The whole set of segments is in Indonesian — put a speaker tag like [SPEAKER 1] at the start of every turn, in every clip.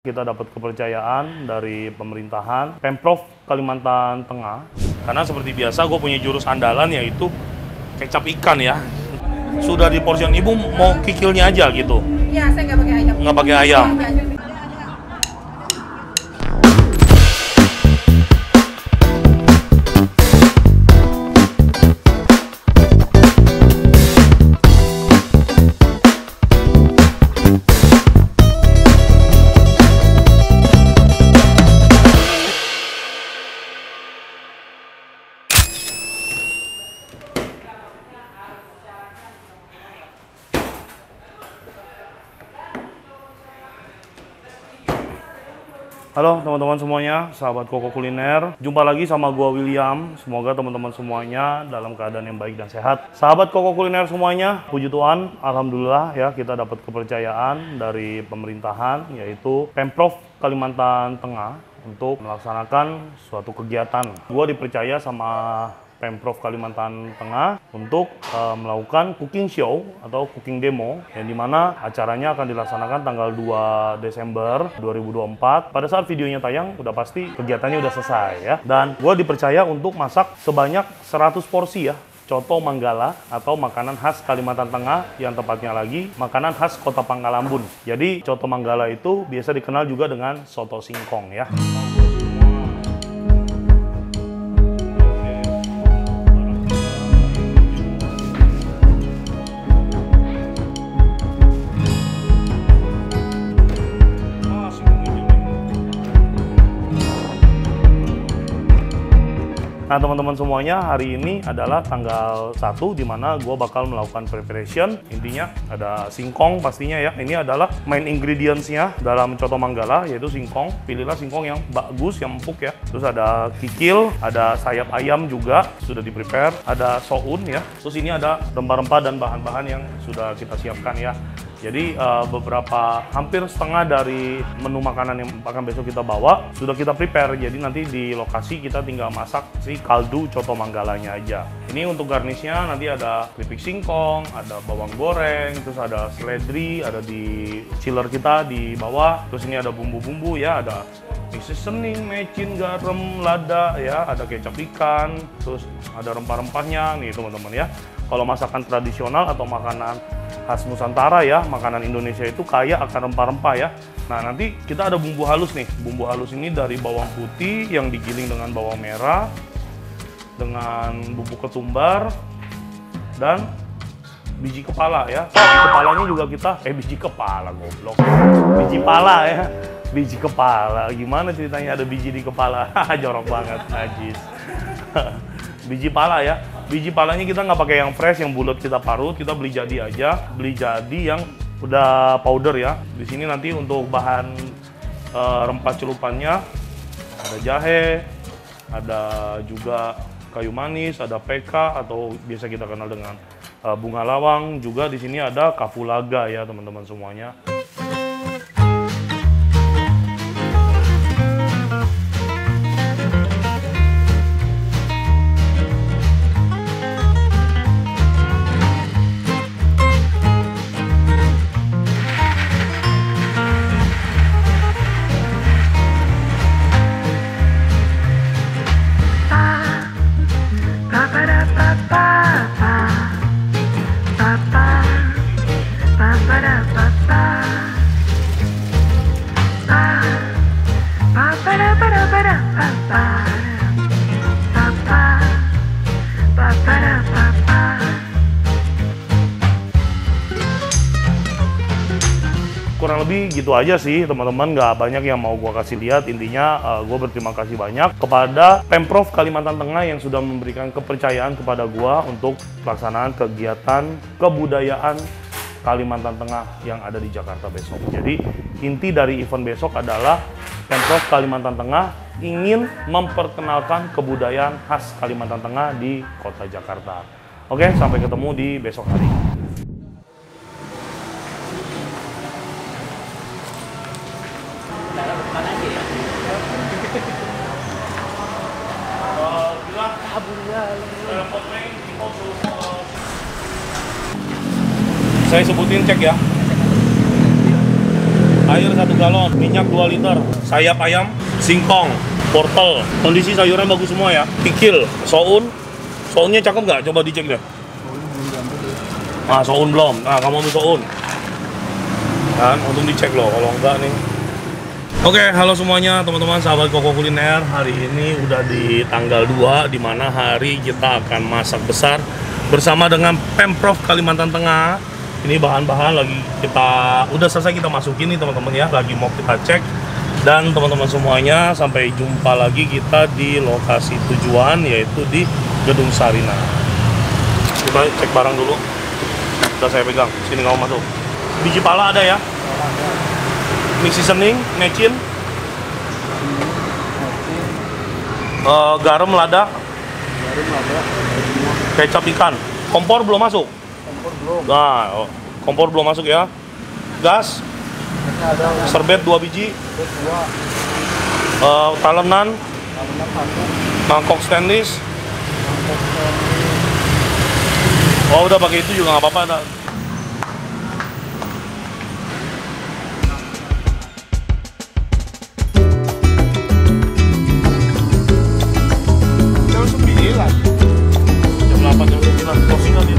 [SPEAKER 1] Kita dapat kepercayaan dari pemerintahan Pemprov Kalimantan Tengah. Karena seperti biasa gue punya jurus andalan yaitu kecap ikan ya. Sudah di porsian ibu mau kikilnya aja gitu.
[SPEAKER 2] Iya, saya nggak pakai ayam.
[SPEAKER 1] Nggak pakai ayam. Halo teman-teman semuanya, sahabat Koko Kuliner. Jumpa lagi sama gua William. Semoga teman-teman semuanya dalam keadaan yang baik dan sehat. Sahabat Koko Kuliner semuanya, puji Tuhan, alhamdulillah ya kita dapat kepercayaan dari pemerintahan yaitu Pemprov Kalimantan Tengah untuk melaksanakan suatu kegiatan. Gua dipercaya sama Pemprov Kalimantan Tengah untuk melakukan cooking show atau cooking demo yang dimana acaranya akan dilaksanakan tanggal 2 Desember 2024. Pada saat videonya tayang udah pasti kegiatannya udah selesai ya. Dan gue dipercaya untuk masak sebanyak 100 porsi ya. Coto Manggala atau makanan khas Kalimantan Tengah yang tepatnya lagi makanan khas Kota Pangkalambun. Jadi Coto Manggala itu biasa dikenal juga dengan soto singkong ya. Nah teman-teman semuanya, hari ini adalah tanggal 1 di mana gue bakal melakukan preparation. Intinya ada singkong pastinya ya. Ini adalah main ingredients-nya dalam Coto Manggala yaitu singkong. Pilihlah singkong yang bagus, yang empuk ya. Terus ada kikil, ada sayap ayam juga sudah di prepare. Ada soun ya. Terus ini ada rempah-rempah dan bahan-bahan yang sudah kita siapkan ya. Jadi beberapa hampir setengah dari menu makanan yang akan besok kita bawa sudah kita prepare. Jadi nanti di lokasi kita tinggal masak si kaldu Coto Manggalanya aja. Ini untuk garnishnya nanti ada keripik singkong, ada bawang goreng, terus ada seledri, ada di chiller kita di bawah. Terus ini ada bumbu-bumbu ya, ada seasoning, mecin, garam, lada ya, ada kecap ikan, terus ada rempah-rempahnya nih teman-teman ya. Kalau masakan tradisional atau makanan khas Nusantara ya, makanan Indonesia itu kaya akan rempah-rempah ya. Nah nanti kita ada bumbu halus nih. Bumbu halus ini dari bawang putih yang digiling dengan bawang merah, dengan bubuk ketumbar, dan biji kepala ya. Biji kepalanya juga kita, biji kepala goblok. Biji pala ya. Biji kepala, gimana ceritanya ada biji di kepala? Jorok banget, najis. Biji pala ya. Biji palanya kita nggak pakai yang fresh, yang bulat kita parut, kita beli jadi aja, beli jadi yang udah powder ya. Di sini nanti untuk bahan rempah celupannya ada jahe, ada juga kayu manis, ada PK atau biasa kita kenal dengan bunga lawang. Juga di sini ada kapulaga ya teman-teman semuanya. Kurang lebih gitu aja sih teman-teman, nggak banyak yang mau gue kasih lihat. Intinya gue berterima kasih banyak kepada Pemprov Kalimantan Tengah yang sudah memberikan kepercayaan kepada gue untuk pelaksanaan kegiatan kebudayaan Kalimantan Tengah yang ada di Jakarta besok. Jadi inti dari event besok adalah Pemprov Kalimantan Tengah ingin memperkenalkan kebudayaan khas Kalimantan Tengah di kota Jakarta. Oke, sampai ketemu di besok hari. Saya sebutin cek ya. air 1 galon, minyak 2 liter, sayap ayam, singkong, wortel. Kondisi sayuran bagus semua ya. Pikil, sounnya cakep nggak? Coba dicek deh. Nah, soun belum. Nah, kamu ambil soun. Kan, untuk dicek loh. Kalau enggak nih. Oke, halo semuanya teman-teman sahabat Koko Kuliner. Hari ini udah di tanggal 2 di mana hari kita akan masak besar bersama dengan Pemprov Kalimantan Tengah. Ini bahan-bahan lagi udah selesai kita masukin nih teman-teman ya, lagi mau kita cek. Dan teman-teman semuanya, sampai jumpa lagi kita di lokasi tujuan yaitu di Gedung Sarina. Kita cek barang dulu. Udah saya pegang, sini kamu masuk. Biji pala ada ya? Mix seasoning, mecin, garam lada, kecap ikan. Kompor belum masuk? Kompor belum. Nah, kompor belum masuk ya. Gas, serbet 2 biji, talenan, mangkok stainless. Oh, udah pakai itu juga nggak apa-apa. Jam 9. Jam 8, jam 9. Closing nanti.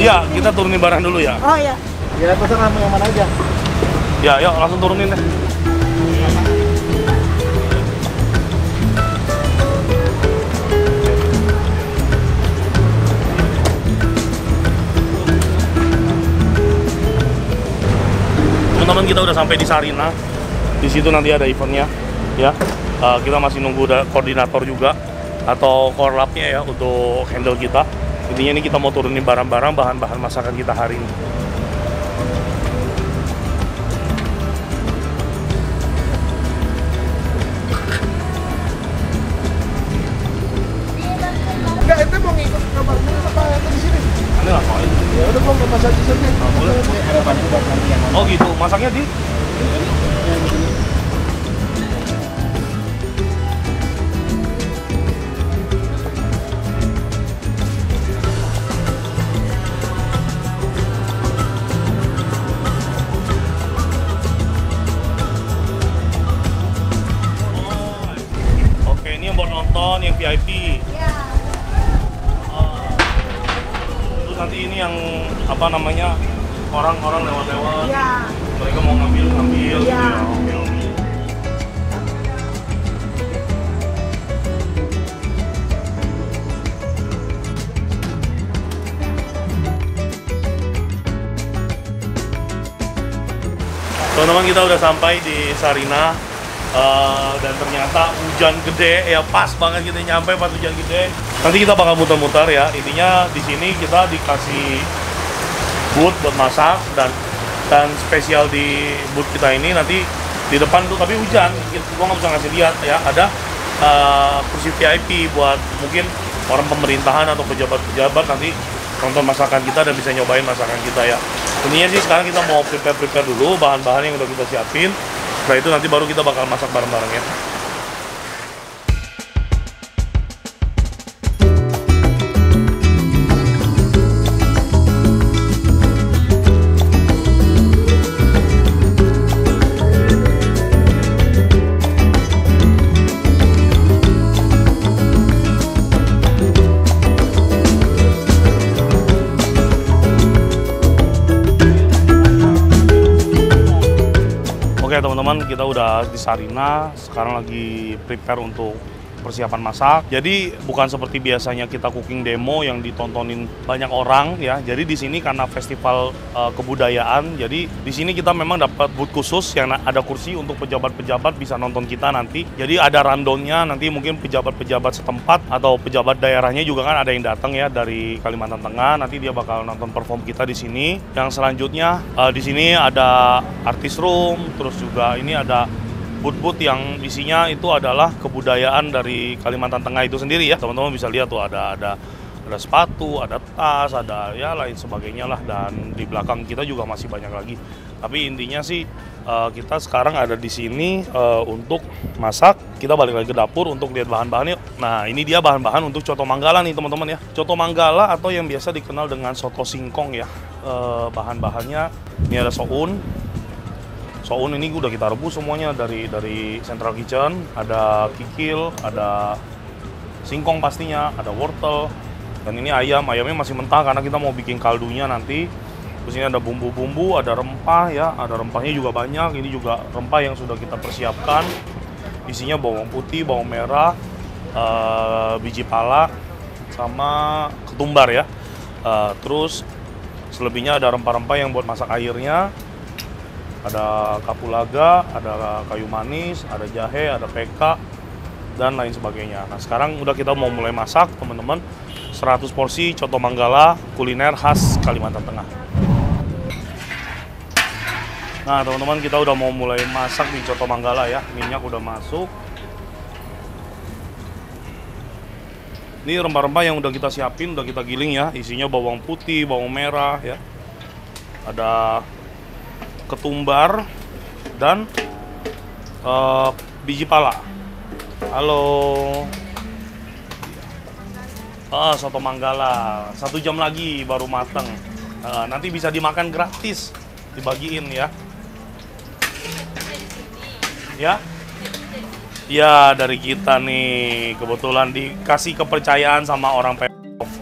[SPEAKER 1] Iya, kita turunin barang dulu ya.
[SPEAKER 2] Oh iya. Ya, pesan kamu yang mana aja?
[SPEAKER 1] Ya, yuk langsung turunin deh. Teman-teman, kita udah sampai di Sarina. Di situ nanti ada eventnya, ya. Kita masih nunggu koordinator juga atau korlapnya ya untuk handle kita. Intinya ini kita mau turunin barang-barang, bahan-bahan masakan kita hari ini.
[SPEAKER 2] Enggak, itu mau ngikut kamar dulu apa yang di sini?
[SPEAKER 1] Ini ngapain?
[SPEAKER 2] Ya udah mau masak di sini.
[SPEAKER 1] Boleh. Oh gitu, masaknya di? Oke, ini yang buat nonton, yang VIP. Terus nanti ini yang apa namanya, orang-orang lewat-lewat.
[SPEAKER 2] Ya.
[SPEAKER 1] Mereka mau ngambil gitu
[SPEAKER 2] Iya.
[SPEAKER 1] ya. Oke. Teman-teman, kita udah sampai di Sarina. Dan ternyata hujan gede ya, pas banget kita nyampe pas hujan gede. Nanti kita bakal muter-muter ya. Intinya di sini kita dikasih booth buat masak dan spesial di booth kita ini nanti di depan tuh, tapi hujan, gua nggak bisa ngasih lihat ya. Ada kursi VIP buat mungkin orang pemerintahan atau pejabat-pejabat nanti nonton masakan kita dan bisa nyobain masakan kita ya. Intinya sih sekarang kita mau prepare dulu bahan-bahan yang udah kita siapin. Setelah itu nanti baru kita bakal masak bareng-bareng ya. Oke teman-teman, kita udah di Sarina, sekarang lagi prepare untuk persiapan masak. Jadi bukan seperti biasanya kita cooking demo yang ditontonin banyak orang ya. Jadi di sini karena festival kebudayaan, jadi di sini kita memang dapat booth khusus yang ada kursi untuk pejabat-pejabat bisa nonton kita nanti. Jadi ada rundownnya, nanti mungkin pejabat-pejabat setempat atau pejabat daerahnya juga kan ada yang datang ya dari Kalimantan Tengah. Nanti dia bakal nonton perform kita di sini. Yang selanjutnya di sini ada artist room, terus juga ini ada booth-booth yang isinya itu adalah kebudayaan dari Kalimantan Tengah itu sendiri ya. Teman-teman bisa lihat tuh ada sepatu, ada tas, ada ya lain sebagainya lah. Dan di belakang kita juga masih banyak lagi Tapi intinya sih kita sekarang ada di sini untuk masak. Kita balik lagi ke dapur untuk lihat bahan-bahan yuk. Nah, ini dia bahan-bahan untuk coto manggala nih teman-teman ya. Coto manggala atau yang biasa dikenal dengan soto singkong ya. Bahan-bahannya ini ada soun. Soun ini udah kita rebus semuanya dari Central Kitchen. Ada kikil, ada singkong pastinya, ada wortel. Dan ini ayamnya masih mentah karena kita mau bikin kaldunya nanti. Terus ini ada bumbu-bumbu, ada rempah ya, ada rempahnya juga banyak. Ini juga rempah yang sudah kita persiapkan. Isinya bawang putih, bawang merah, biji pala, sama ketumbar ya. Terus selebihnya ada rempah-rempah yang buat masak airnya. Ada kapulaga, ada kayu manis, ada jahe, ada peka, dan lain sebagainya. Nah sekarang udah kita mau mulai masak teman-teman. 100 porsi coto manggala kuliner khas Kalimantan Tengah. Nah teman-teman, kita udah mau mulai masak di coto manggala ya. Minyak udah masuk. Ini rempah-rempah yang udah kita siapin, udah kita giling ya. Isinya bawang putih, bawang merah ya. Ada ketumbar dan biji pala. Halo. Soto manggala 1 jam lagi baru mateng. Nanti bisa dimakan gratis, dibagiin ya. Ya, ya dari kita nih kebetulan dikasih kepercayaan sama orang Pemprov.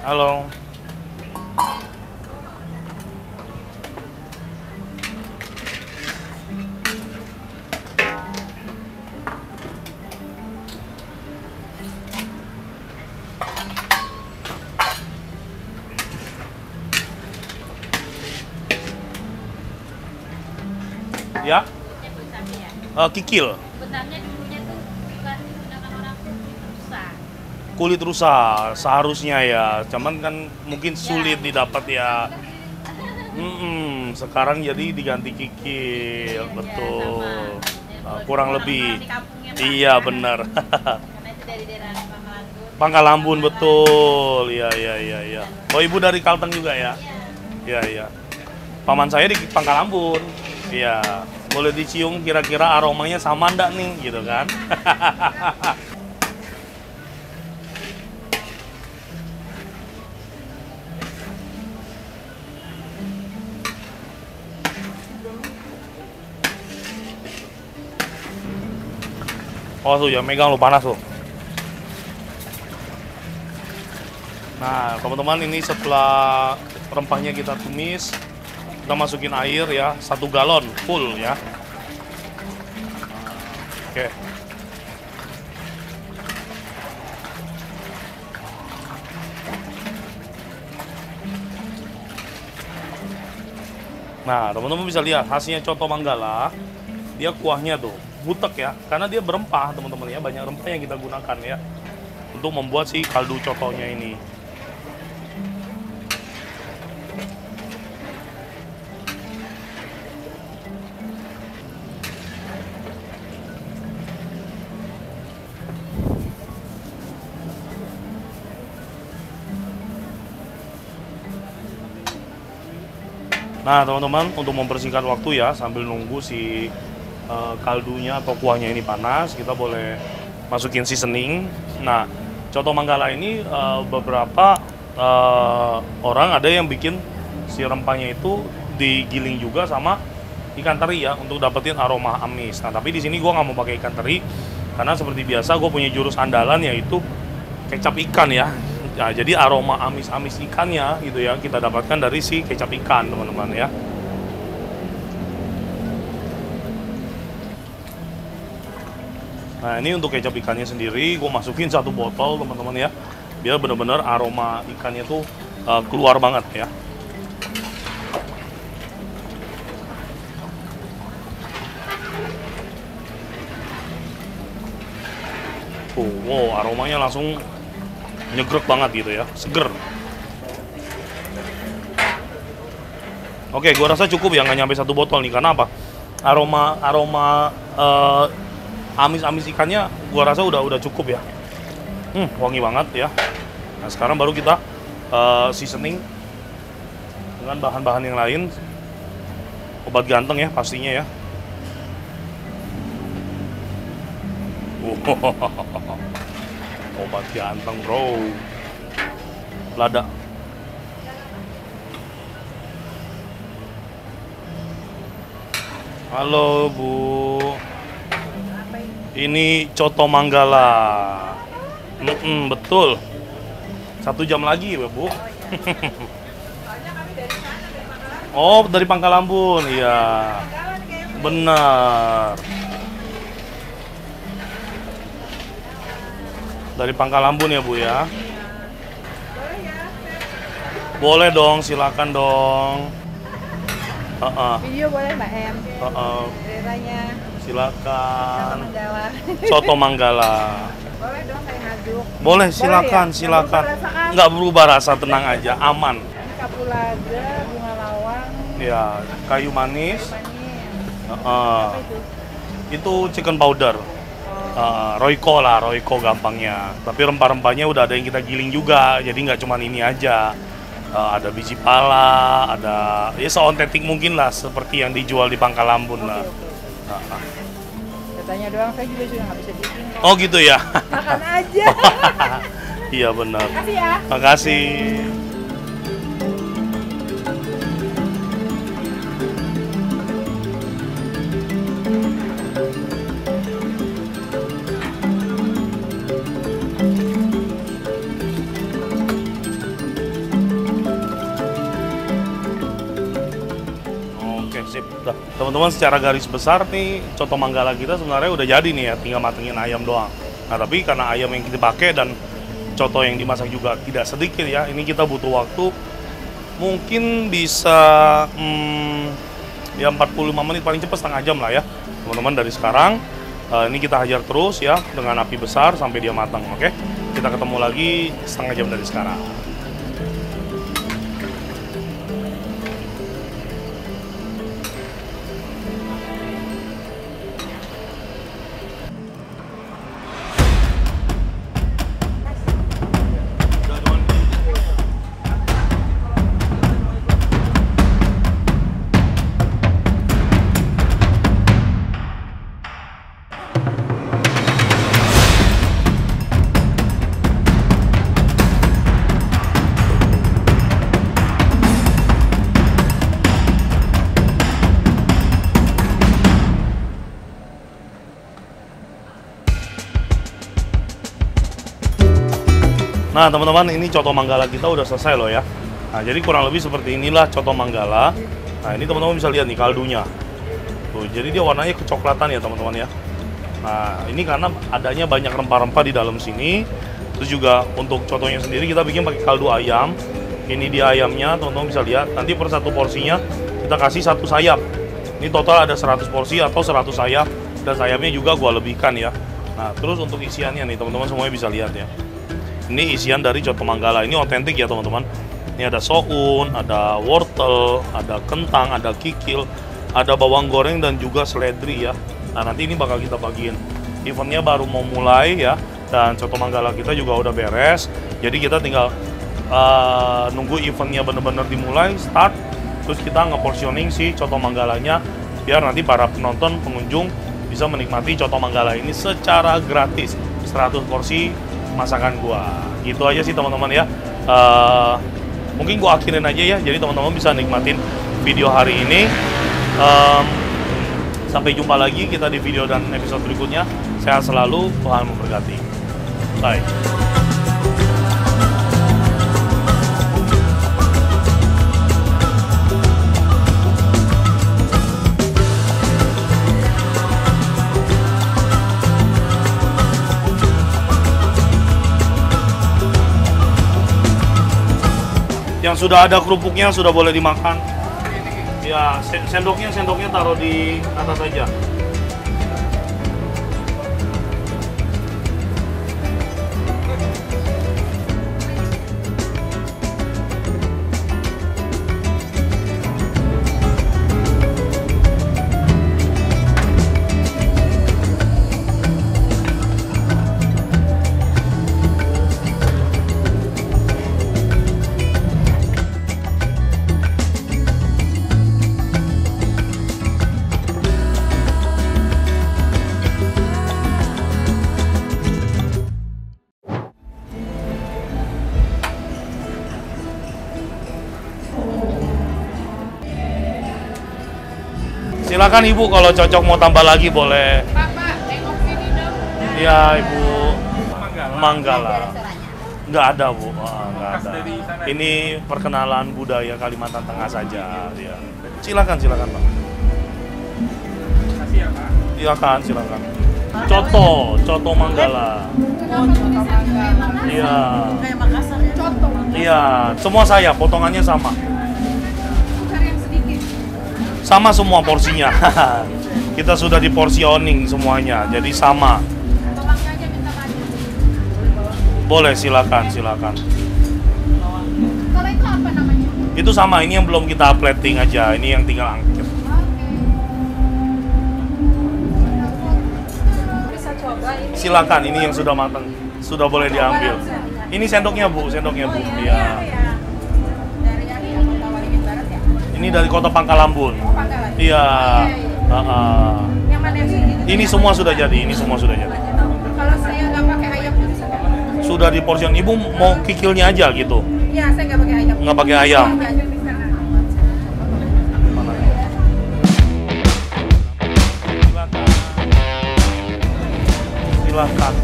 [SPEAKER 1] Halo. Ya, kikil.
[SPEAKER 3] Benarnya dulunya tuh bukan digunakan orang kulit rusa.
[SPEAKER 1] Kulit rusa seharusnya ya, cuman kan mungkin sulit didapat ya. Sekarang jadi diganti kikil, betul. Kurang lebih. Iya benar.
[SPEAKER 3] Karena itu dari daerah Pangkalambun.
[SPEAKER 1] Pangkalambun betul. Iya. Oh ibu dari Kalteng juga ya? Iya. Paman saya di Pangkalambun. Iya. Boleh dicium kira-kira aromanya sama enggak nih gitu kan. Oh tuh ya, megang lu panas tuh. Nah teman-teman, ini setelah rempahnya kita tumis, kita masukin air ya, 1 galon full ya. Oke. Nah teman-teman bisa lihat hasilnya coto manggala. Dia kuahnya tuh butek ya, karena dia berempah teman-teman ya, banyak rempah yang kita gunakan ya untuk membuat si kaldu cotonya ini. Nah teman-teman, untuk mempersingkat waktu ya, sambil nunggu si kaldunya atau kuahnya ini panas, kita boleh masukin seasoning. Nah coto manggala ini beberapa orang ada yang bikin si rempahnya itu digiling juga sama ikan teri ya, untuk dapetin aroma amis. Nah tapi di sini gue nggak mau pakai ikan teri karena seperti biasa gue punya jurus andalan, yaitu kecap ikan ya. Nah, jadi aroma amis-amis ikannya gitu ya kita dapatkan dari si kecap ikan teman-teman ya. Nah ini untuk kecap ikannya sendiri gue masukin 1 botol teman-teman ya, biar benar-benar aroma ikannya tuh keluar banget ya. Wow, aromanya langsung nyegrek banget gitu ya, seger. Oke, gua rasa cukup ya, nggak nyampe 1 botol nih. Karena apa? Aroma amis-amis ikannya gua rasa udah cukup ya. Wangi banget ya. Nah sekarang baru kita seasoning dengan bahan-bahan yang lain. Obat ganteng ya pastinya ya. Obat ganteng bro. Lada. Halo Bu. Ini coto Manggala. Betul. 1 jam lagi ya Bu. Oh, dari Pangkalambun, iya. Benar. Dari Pangkalambun ya Bu ya. Boleh dong, silakan dong.
[SPEAKER 4] Video boleh Mbak Em? Ceritanya
[SPEAKER 1] Silakan.
[SPEAKER 4] Manggala.
[SPEAKER 1] Soto Manggala.
[SPEAKER 4] Boleh dong saya ngaduk.
[SPEAKER 1] Boleh, silakan,
[SPEAKER 4] ya?
[SPEAKER 1] silakan.
[SPEAKER 4] Nggak berubah rasa kan?
[SPEAKER 1] Nggak berubah rasa, tenang aja, aman.
[SPEAKER 4] Ini kapulaga, bunga lawang,
[SPEAKER 1] Ya, kayu manis.
[SPEAKER 4] manis.
[SPEAKER 1] Heeh.
[SPEAKER 4] Apa itu?
[SPEAKER 1] Itu chicken powder. Royco lah, Royco gampangnya. Tapi rempah-rempahnya udah ada yang kita giling juga, jadi nggak cuma ini aja. Ada biji pala, ada ya seontetik mungkin lah, seperti yang dijual di Pangkalambun lah.
[SPEAKER 4] Oke. Katanya doang, saya juga sudah nggak bisa bikin.
[SPEAKER 1] Oh gitu ya?
[SPEAKER 4] Makan aja.
[SPEAKER 1] Iya benar.
[SPEAKER 4] Makasih ya.
[SPEAKER 1] Makasih. Oke, sip. Udah. Teman-teman, secara garis besar nih coto Manggala kita sebenarnya udah jadi nih ya, tinggal matengin ayam doang. Nah, tapi karena ayam yang kita pakai dan coto yang dimasak juga tidak sedikit ya, ini kita butuh waktu mungkin bisa ya 45 menit, paling cepat setengah jam lah ya. Teman-teman, dari sekarang ini kita hajar terus ya dengan api besar sampai dia matang, oke? Kita ketemu lagi setengah jam dari sekarang. Nah teman-teman, ini coto Manggala kita udah selesai loh ya. Nah jadi kurang lebih seperti inilah coto Manggala. Nah ini teman-teman bisa lihat nih kaldunya. Tuh, jadi dia warnanya kecoklatan ya teman-teman ya. Nah ini karena adanya banyak rempah-rempah di dalam sini. Terus juga untuk cotonya sendiri kita bikin pakai kaldu ayam. Ini dia ayamnya, teman-teman bisa lihat. Nanti per satu porsinya kita kasih 1 sayap. Ini total ada 100 porsi atau 100 sayap. Dan sayapnya juga gua lebihkan ya. Nah terus untuk isiannya nih teman-teman semuanya bisa lihat ya. Ini isian dari coto Manggala, ini otentik ya teman-teman. Ini ada soun, ada wortel, ada kentang, ada kikil, ada bawang goreng dan juga seledri ya. Nah nanti ini bakal kita bagiin. Eventnya baru mau mulai ya, dan coto Manggala kita juga udah beres. Jadi kita tinggal nunggu eventnya bener-bener dimulai, start. Terus kita nge-portioning si coto Manggalanya, biar nanti para penonton, pengunjung bisa menikmati coto Manggala ini secara gratis. 100 porsi masakan gua. Gitu aja sih teman-teman ya. Mungkin gua akhirin aja ya. Jadi teman-teman bisa nikmatin video hari ini. Sampai jumpa lagi kita di video dan episode berikutnya. Sehat selalu, Tuhan memberkati. Bye. Yang sudah ada kerupuknya sudah boleh dimakan. Ya, sendoknya taruh di atas aja. Silakan Ibu kalau cocok mau tambah lagi boleh.
[SPEAKER 3] Pak, tengok sini dong.
[SPEAKER 1] Iya Ibu. Manggala. Nggak ada Bu, nggak ada. Ini perkenalan budaya Kalimantan Tengah saja. Ya. Silakan Pak.
[SPEAKER 2] Kasih ya Pak.
[SPEAKER 1] Silakan, silakan. Coto Manggala. Iya.
[SPEAKER 3] Kayak Makassar ya. Contoh.
[SPEAKER 1] Iya, semua saya, potongannya sama.
[SPEAKER 3] Cari yang sedikit.
[SPEAKER 1] Sama semua porsinya. Kita sudah diporsioning semuanya, jadi sama.
[SPEAKER 3] Tolongnya aja minta maju.
[SPEAKER 1] Boleh, silakan.
[SPEAKER 3] Kalau itu apa namanya?
[SPEAKER 1] Itu sama, ini yang belum kita plating aja, ini yang tinggal angkat.
[SPEAKER 3] Bisa coba ini.
[SPEAKER 1] Silakan, ini yang sudah matang, sudah boleh diambil. Ini sendoknya Bu. Iya.
[SPEAKER 3] Dari Kota Waringin Barat ya?
[SPEAKER 1] Ini dari Kota Pangkalambun.
[SPEAKER 3] Pangkalan.
[SPEAKER 1] Iya.
[SPEAKER 3] Yang mana yang sini?
[SPEAKER 1] Ini semua sudah jadi,
[SPEAKER 3] Kalau saya nggak pakai ayam tuh bisa nggak?
[SPEAKER 1] Sudah diporsion. Ibu mau kikilnya aja gitu?
[SPEAKER 3] Iya, saya nggak pakai ayam.
[SPEAKER 1] Nggak pakai ayam.
[SPEAKER 3] Iya, aja bisa.
[SPEAKER 1] Mana? Silakan.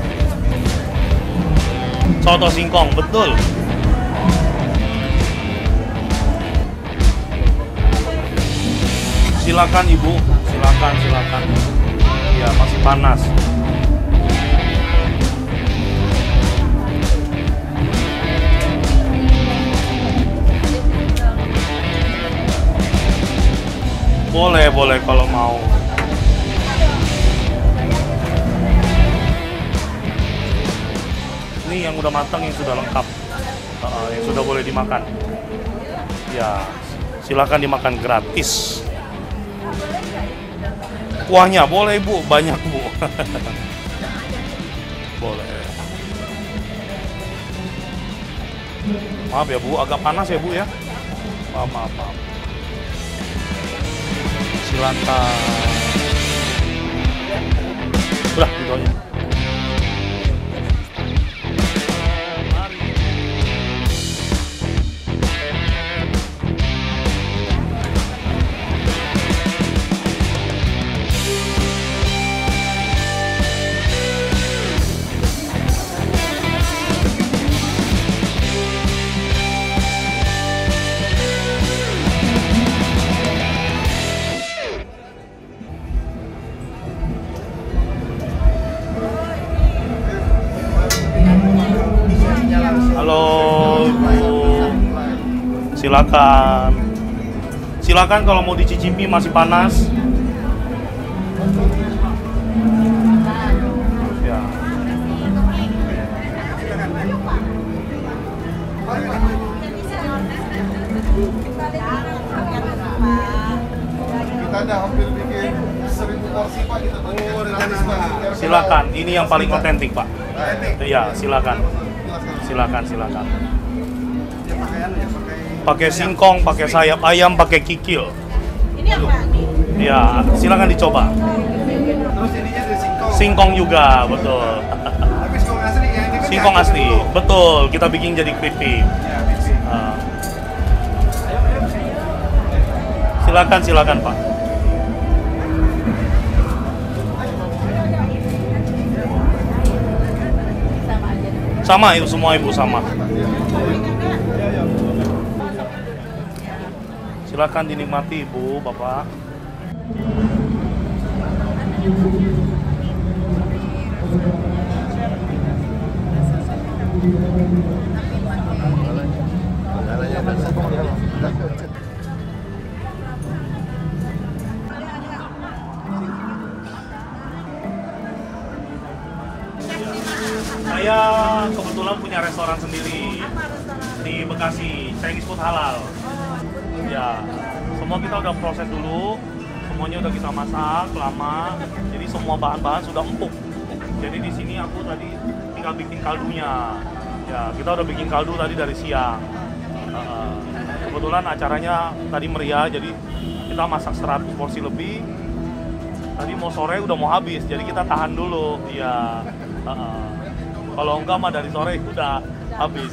[SPEAKER 1] Soto singkong, betul. Silakan Ibu, silakan. Ya, masih panas. Boleh kalau mau. Ini yang udah matang, yang sudah lengkap, yang sudah boleh dimakan. Ya, silakan dimakan gratis. Kuahnya boleh Bu, banyak Bu. Boleh. Maaf ya Bu, agak panas ya Bu ya. Maaf. Silakan. Udah, gitu aja. Halo Ibu. Silakan kalau mau dicicipi, masih panas. Ya.
[SPEAKER 2] Kita ada hampir bikin 1000 porsi Pak, kita bagi gratis Pak.
[SPEAKER 1] Silakan, ini yang paling otentik Pak. Iya, silakan.
[SPEAKER 2] Ya pakaian ya pakai.
[SPEAKER 1] Pakai singkong, pakai sayap ayam, pakai kikil.
[SPEAKER 3] Ini apa nih?
[SPEAKER 1] Ya, silakan dicoba.
[SPEAKER 2] Terus ininya dari singkong.
[SPEAKER 1] Singkong juga, betul.
[SPEAKER 2] Tapi singkong asli ya, ini kan
[SPEAKER 1] Singkong
[SPEAKER 2] kaki
[SPEAKER 1] asli,
[SPEAKER 2] dulu.
[SPEAKER 1] betul. Kita bikin jadi crispy.
[SPEAKER 2] Ya, bisa.
[SPEAKER 1] Silakan Pak. Sama itu semua Ibu, sama. Silakan dinikmati Ibu, Bapak. Saya kebetulan punya restoran sendiri di Bekasi, Chinese food halal. Ya, semua kita udah proses dulu, semuanya udah kita masak lama, jadi semua bahan-bahan sudah empuk. Jadi di sini aku tadi tinggal bikin kaldunya. Ya, kita udah bikin kaldu tadi dari siang. Kebetulan acaranya tadi meriah, jadi kita masak 100 porsi lebih. Tadi mau sore udah mau habis, jadi kita tahan dulu. Iya. Kalau enggak mah dari sore udah habis.